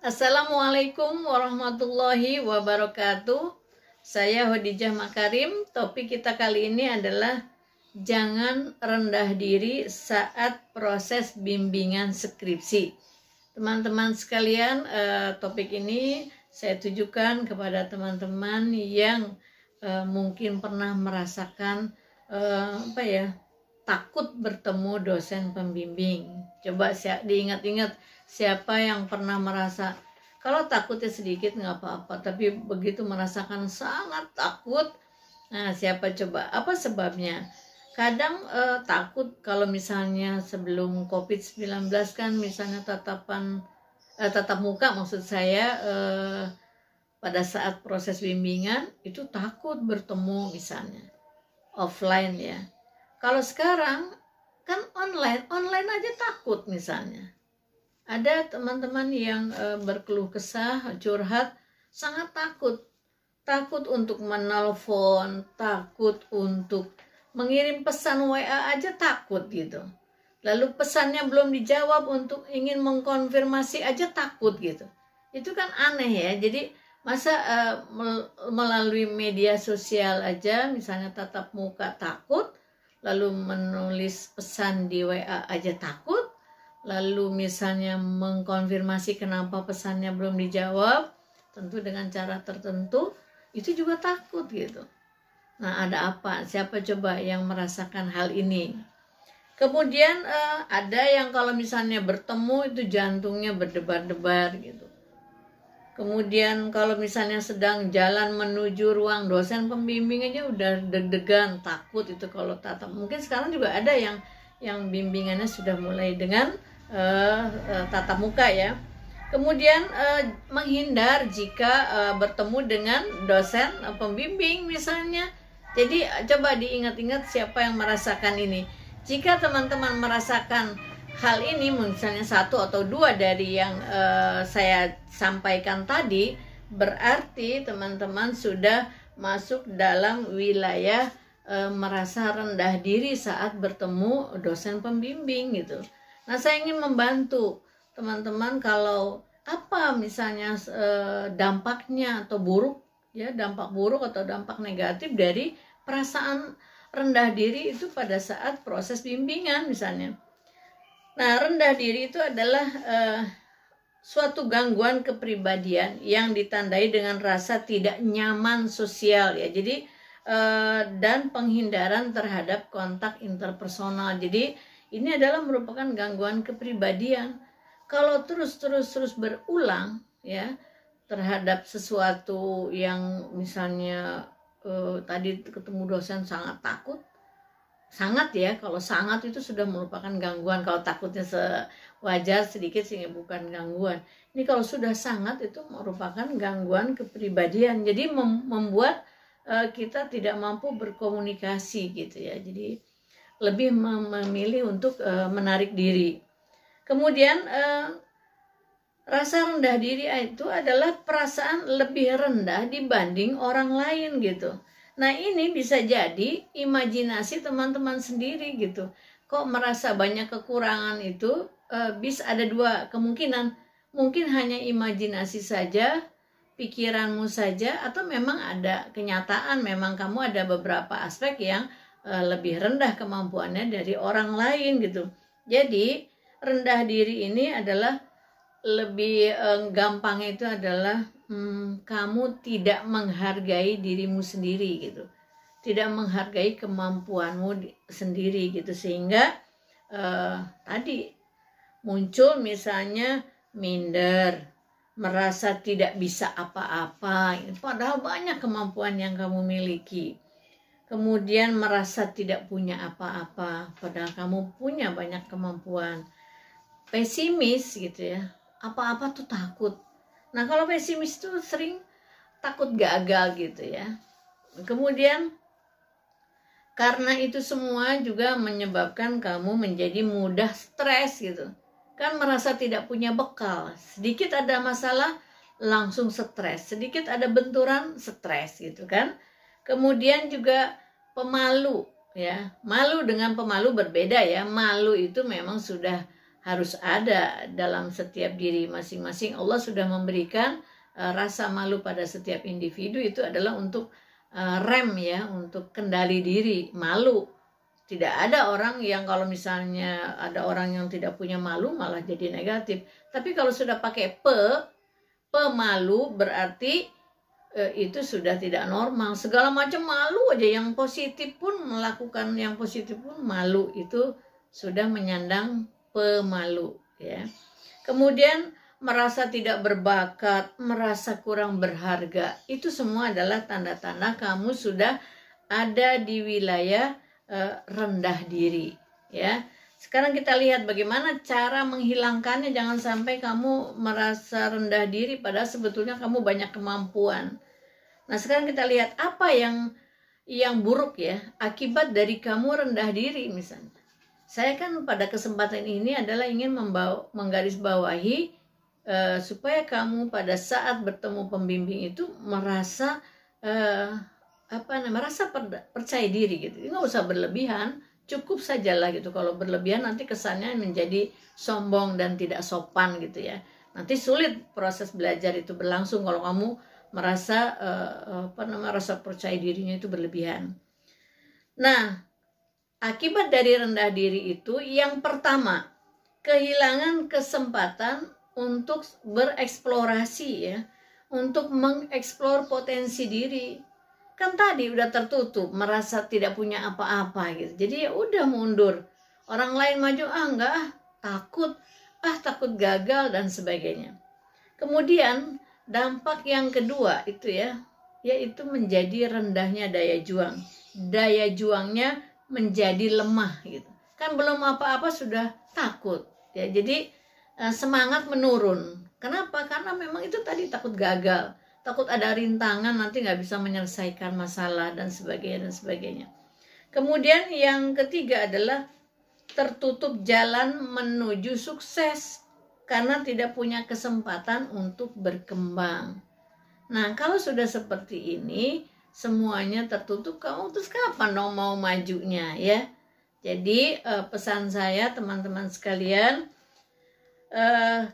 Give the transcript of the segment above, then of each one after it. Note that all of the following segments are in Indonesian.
Assalamualaikum warahmatullahi wabarakatuh. Saya Khadijah Makarim. Topik kita kali ini adalah jangan rendah diri saat proses bimbingan skripsi. Teman-teman sekalian, topik ini saya tujukan kepada teman-teman yang mungkin pernah merasakan takut bertemu dosen pembimbing. Coba diingat-ingat, siapa yang pernah merasa kalau takutnya sedikit nggak apa-apa, tapi begitu merasakan sangat takut, nah siapa coba? Apa sebabnya? Kadang takut kalau misalnya sebelum COVID-19 kan misalnya tatap muka maksud saya, pada saat proses bimbingan itu takut bertemu misalnya offline ya. Kalau sekarang kan online aja takut misalnya. Ada teman-teman yang berkeluh kesah, curhat, sangat takut untuk menelpon, takut untuk mengirim pesan WA aja takut gitu. Lalu pesannya belum dijawab, untuk ingin mengkonfirmasi aja takut gitu. Itu kan aneh ya. Jadi masa melalui media sosial aja, misalnya tatap muka takut, lalu menulis pesan di WA aja takut, lalu misalnya mengkonfirmasi kenapa pesannya belum dijawab, tentu dengan cara tertentu, itu juga takut gitu. Nah, ada apa? Siapa coba yang merasakan hal ini? Kemudian ada yang kalau misalnya bertemu itu jantungnya berdebar-debar gitu. Kemudian kalau misalnya sedang jalan menuju ruang dosen pembimbing aja udah deg-degan, takut itu kalau tatap. Mungkin sekarang juga ada yang bimbingannya sudah mulai dengan tatap muka ya. Kemudian menghindar jika bertemu dengan dosen pembimbing misalnya. Jadi coba diingat-ingat siapa yang merasakan ini. Jika teman-teman merasakan hal ini, misalnya satu atau dua dari yang saya sampaikan tadi, berarti teman-teman sudah masuk dalam wilayah merasa rendah diri saat bertemu dosen pembimbing gitu. Nah, saya ingin membantu teman-teman kalau apa misalnya dampaknya atau buruk ya, dampak buruk atau dampak negatif dari perasaan rendah diri itu pada saat proses bimbingan misalnya. Nah, rendah diri itu adalah suatu gangguan kepribadian yang ditandai dengan rasa tidak nyaman sosial ya. Jadi dan penghindaran terhadap kontak interpersonal. Jadi ini adalah merupakan gangguan kepribadian. Kalau terus berulang ya terhadap sesuatu yang misalnya tadi ketemu dosen sangat takut, sangat ya, kalau sangat itu sudah merupakan gangguan. Kalau takutnya sewajar sedikit sehingga bukan gangguan. Ini kalau sudah sangat itu merupakan gangguan kepribadian. Jadi membuat kita tidak mampu berkomunikasi gitu ya. Jadi lebih memilih untuk menarik diri. Kemudian rasa rendah diri itu adalah perasaan lebih rendah dibanding orang lain gitu. Nah, ini bisa jadi imajinasi teman-teman sendiri gitu. Kok merasa banyak kekurangan itu bisa ada dua kemungkinan. Mungkin hanya imajinasi saja, pikiranmu saja, atau memang ada kenyataan, memang kamu ada beberapa aspek yang lebih rendah kemampuannya dari orang lain gitu. Jadi rendah diri ini adalah lebih gampang itu adalah kamu tidak menghargai dirimu sendiri gitu, tidak menghargai kemampuanmu sendiri gitu, sehingga tadi muncul misalnya minder, merasa tidak bisa apa-apa padahal banyak kemampuan yang kamu miliki. Kemudian merasa tidak punya apa-apa padahal kamu punya banyak kemampuan. Pesimis gitu ya, apa-apa tuh takut. Nah, kalau pesimis tuh sering takut gagal gitu ya. Kemudian karena itu semua juga menyebabkan kamu menjadi mudah stres gitu. Kan merasa tidak punya bekal. Sedikit ada masalah langsung stres, sedikit ada benturan stres gitu kan. Kemudian juga pemalu ya. Malu dengan pemalu berbeda ya. Malu itu memang sudah harus ada dalam setiap diri masing-masing. Allah sudah memberikan rasa malu pada setiap individu, itu adalah untuk rem ya, untuk kendali diri. Malu, tidak ada orang yang kalau misalnya ada orang yang tidak punya malu malah jadi negatif. Tapi kalau sudah pakai pemalu berarti itu sudah tidak normal. Segala macam malu aja, yang positif pun melakukan yang positif pun malu, itu sudah menyandang pemalu ya. Kemudian merasa tidak berbakat, merasa kurang berharga, itu semua adalah tanda-tanda kamu sudah ada di wilayah rendah diri ya. Sekarang kita lihat bagaimana cara menghilangkannya. Jangan sampai kamu merasa rendah diri padahal sebetulnya kamu banyak kemampuan. Nah, sekarang kita lihat apa yang buruk ya, akibat dari kamu rendah diri misalnya. Saya kan pada kesempatan ini adalah ingin menggarisbawahi supaya kamu pada saat bertemu pembimbing itu merasa merasa percaya diri gitu. Nggak usah berlebihan, cukup sajalah gitu. Kalau berlebihan nanti kesannya menjadi sombong dan tidak sopan gitu ya. Nanti sulit proses belajar itu berlangsung kalau kamu merasa rasa percaya dirinya itu berlebihan. Nah, akibat dari rendah diri itu yang pertama, kehilangan kesempatan untuk bereksplorasi ya, untuk mengeksplor potensi diri. Kan tadi udah tertutup, merasa tidak punya apa-apa gitu. Jadi ya udah mundur. Orang lain maju, enggak, takut gagal dan sebagainya. Kemudian dampak yang kedua itu ya, yaitu menjadi rendahnya daya juang. Daya juangnya menjadi lemah gitu. Kan belum apa-apa sudah takut ya. Jadi semangat menurun. Kenapa? Karena memang itu tadi takut gagal, takut ada rintangan nanti nggak bisa menyelesaikan masalah dan sebagainya. Kemudian yang ketiga adalah tertutup jalan menuju sukses karena tidak punya kesempatan untuk berkembang. Nah, kalau sudah seperti ini semuanya tertutup, kamu terus kapan dong mau majunya ya? Jadi pesan saya teman-teman sekalian,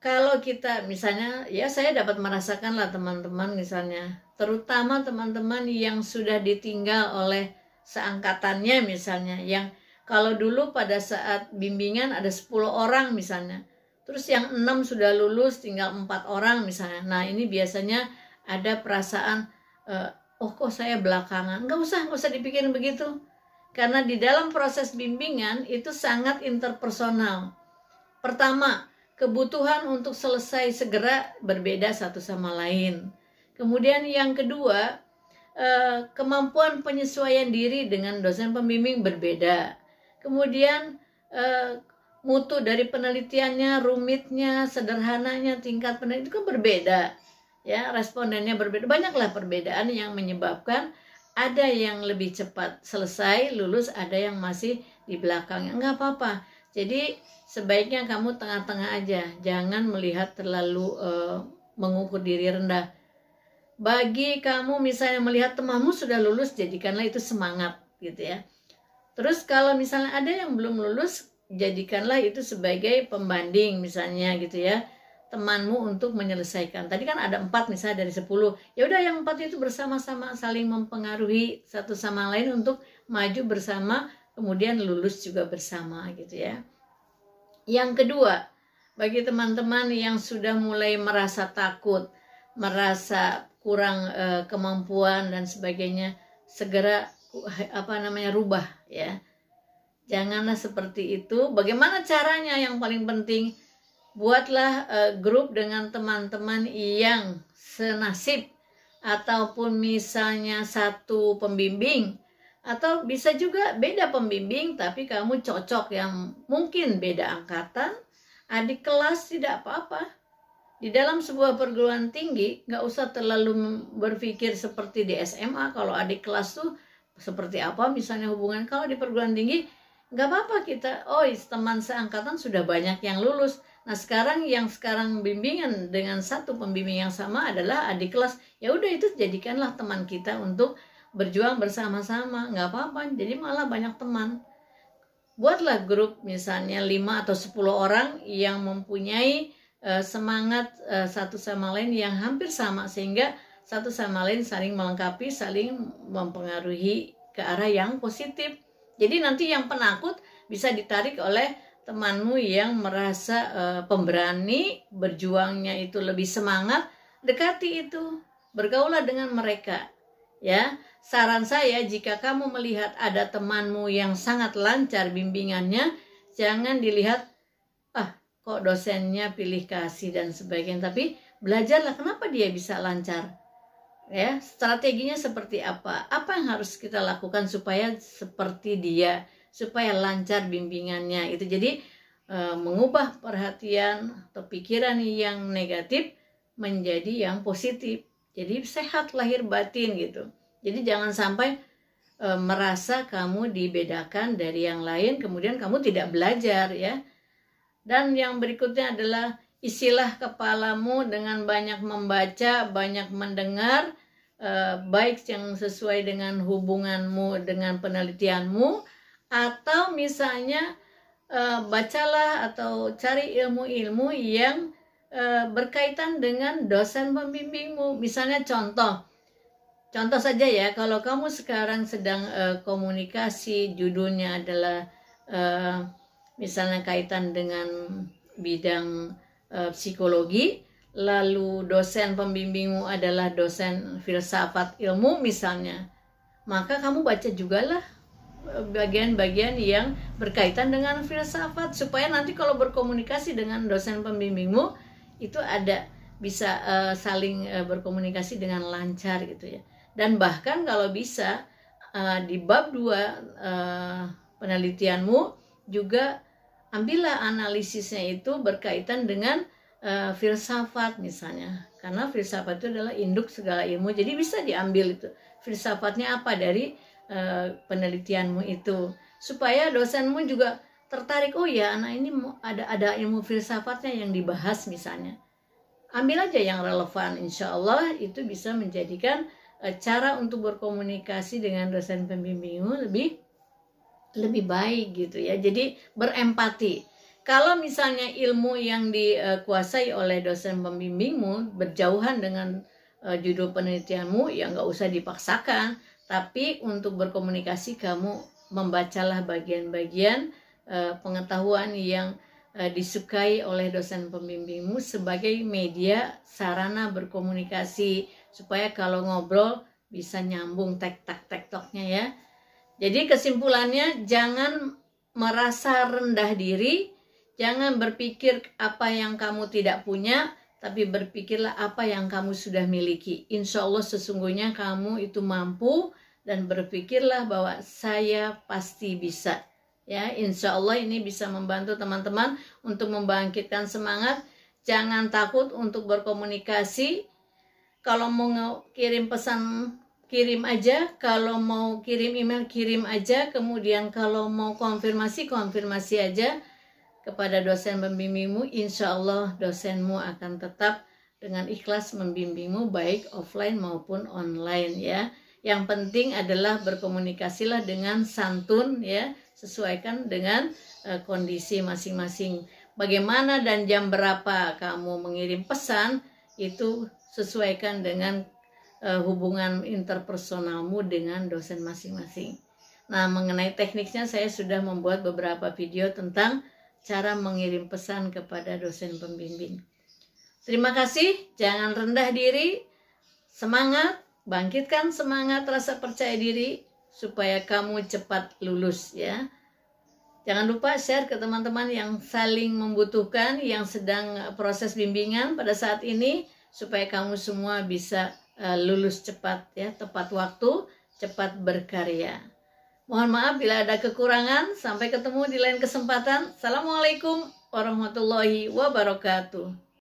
kalau kita misalnya ya, saya dapat merasakan lah teman-teman misalnya, terutama teman-teman yang sudah ditinggal oleh seangkatannya misalnya, yang kalau dulu pada saat bimbingan ada 10 orang misalnya, terus yang 6 sudah lulus tinggal 4 orang misalnya. Nah, ini biasanya ada perasaan oh kok saya belakangan. Nggak usah dipikirin begitu, karena di dalam proses bimbingan itu sangat interpersonal. Pertama, kebutuhan untuk selesai segera berbeda satu sama lain. Kemudian yang kedua, kemampuan penyesuaian diri dengan dosen pembimbing berbeda. Kemudian mutu dari penelitiannya, rumitnya, sederhananya, tingkat penelitian itu kan berbeda. Ya, respondennya berbeda. Banyaklah perbedaan yang menyebabkan ada yang lebih cepat selesai, lulus, ada yang masih di belakangnya. Enggak apa-apa. Jadi sebaiknya kamu tengah-tengah aja. Jangan melihat terlalu mengukur diri rendah. Bagi kamu misalnya melihat temanmu sudah lulus, jadikanlah itu semangat gitu ya. Terus kalau misalnya ada yang belum lulus, jadikanlah itu sebagai pembanding misalnya gitu ya, temanmu untuk menyelesaikan. Tadi kan ada 4 misalnya dari 10. Ya udah yang 4 itu bersama-sama saling mempengaruhi satu sama lain untuk maju bersama, kemudian lulus juga bersama gitu ya. Yang kedua, bagi teman-teman yang sudah mulai merasa takut, merasa kurang kemampuan dan sebagainya, segera rubah ya. Janganlah seperti itu. Bagaimana caranya? Yang paling penting, buatlah grup dengan teman-teman yang senasib, ataupun misalnya satu pembimbing, atau bisa juga beda pembimbing tapi kamu cocok, yang mungkin beda angkatan, adik kelas, tidak apa-apa. Di dalam sebuah perguruan tinggi nggak usah terlalu berpikir seperti di SMA. Kalau adik kelas tuh seperti apa misalnya hubungan. Kalau di perguruan tinggi nggak apa-apa kita, teman seangkatan sudah banyak yang lulus. Nah, sekarang yang bimbingan dengan satu pembimbing yang sama adalah adik kelas. Ya udah, itu jadikanlah teman kita untuk berjuang bersama-sama, nggak apa-apa. Jadi malah banyak teman. buatlah grup misalnya 5 atau 10 orang yang mempunyai semangat satu sama lain yang hampir sama, sehingga satu sama lain saling melengkapi, saling mempengaruhi ke arah yang positif. Jadi nanti yang penakut bisa ditarik oleh temanmu yang merasa pemberani, berjuangnya itu lebih semangat, dekati itu, bergaulah dengan mereka. Ya, saran saya, jika kamu melihat ada temanmu yang sangat lancar bimbingannya, jangan dilihat, kok dosennya pilih kasih dan sebagainya, tapi belajarlah kenapa dia bisa lancar. Ya, strateginya seperti apa yang harus kita lakukan supaya seperti dia, supaya lancar bimbingannya itu. Jadi mengubah perhatian atau pikiran yang negatif menjadi yang positif. Jadi sehat lahir batin gitu. Jadi jangan sampai merasa kamu dibedakan dari yang lain, kemudian kamu tidak belajar ya. Dan yang berikutnya adalah isilah kepalamu dengan banyak membaca, banyak mendengar, baik yang sesuai dengan hubunganmu dengan penelitianmu, atau misalnya bacalah atau cari ilmu-ilmu yang berkaitan dengan dosen pembimbingmu. Misalnya contoh saja ya, kalau kamu sekarang sedang komunikasi, judulnya adalah misalnya kaitan dengan bidang psikologi, lalu dosen pembimbingmu adalah dosen filsafat ilmu misalnya, maka kamu baca juga lah bagian-bagian yang berkaitan dengan filsafat, supaya nanti kalau berkomunikasi dengan dosen pembimbingmu itu ada bisa saling berkomunikasi dengan lancar gitu ya. Dan bahkan kalau bisa di bab 2 penelitianmu juga ambillah analisisnya itu berkaitan dengan filsafat misalnya, karena filsafat itu adalah induk segala ilmu. Jadi bisa diambil itu filsafatnya apa dari penelitianmu itu, supaya dosenmu juga tertarik, oh ya anak ini ada ilmu filsafatnya yang dibahas misalnya. Ambil aja yang relevan, insya Allah itu bisa menjadikan cara untuk berkomunikasi dengan dosen pembimbingmu lebih baik gitu ya. Jadi berempati. Kalau misalnya ilmu yang dikuasai oleh dosen pembimbingmu berjauhan dengan judul penelitianmu, ya nggak usah dipaksakan. Tapi untuk berkomunikasi kamu membacalah bagian-bagian pengetahuan yang disukai oleh dosen pembimbingmu sebagai media sarana berkomunikasi, supaya kalau ngobrol bisa nyambung tek-toknya ya. Jadi kesimpulannya, jangan merasa rendah diri, jangan berpikir apa yang kamu tidak punya, tapi berpikirlah apa yang kamu sudah miliki. Insya Allah sesungguhnya kamu itu mampu, dan berpikirlah bahwa saya pasti bisa. Ya, insya Allah ini bisa membantu teman-teman untuk membangkitkan semangat. Jangan takut untuk berkomunikasi. Kalau mau kirim pesan, kirim aja. Kalau mau kirim email, kirim aja. Kemudian kalau mau konfirmasi aja kepada dosen pembimbingmu. Insya Allah dosenmu akan tetap dengan ikhlas membimbingmu, baik offline maupun online ya. Yang penting adalah berkomunikasilah dengan santun ya, sesuaikan dengan kondisi masing-masing. Bagaimana dan jam berapa kamu mengirim pesan, itu sesuaikan dengan hubungan interpersonalmu dengan dosen masing-masing. Nah, mengenai tekniknya saya sudah membuat beberapa video tentang cara mengirim pesan kepada dosen pembimbing. Terima kasih, jangan rendah diri, semangat, bangkitkan semangat, rasa percaya diri supaya kamu cepat lulus ya. Jangan lupa share ke teman-teman yang saling membutuhkan, yang sedang proses bimbingan pada saat ini, supaya kamu semua bisa lulus cepat ya, tepat waktu, cepat berkarya. Mohon maaf bila ada kekurangan. Sampai ketemu di lain kesempatan. Assalamualaikum warahmatullahi wabarakatuh.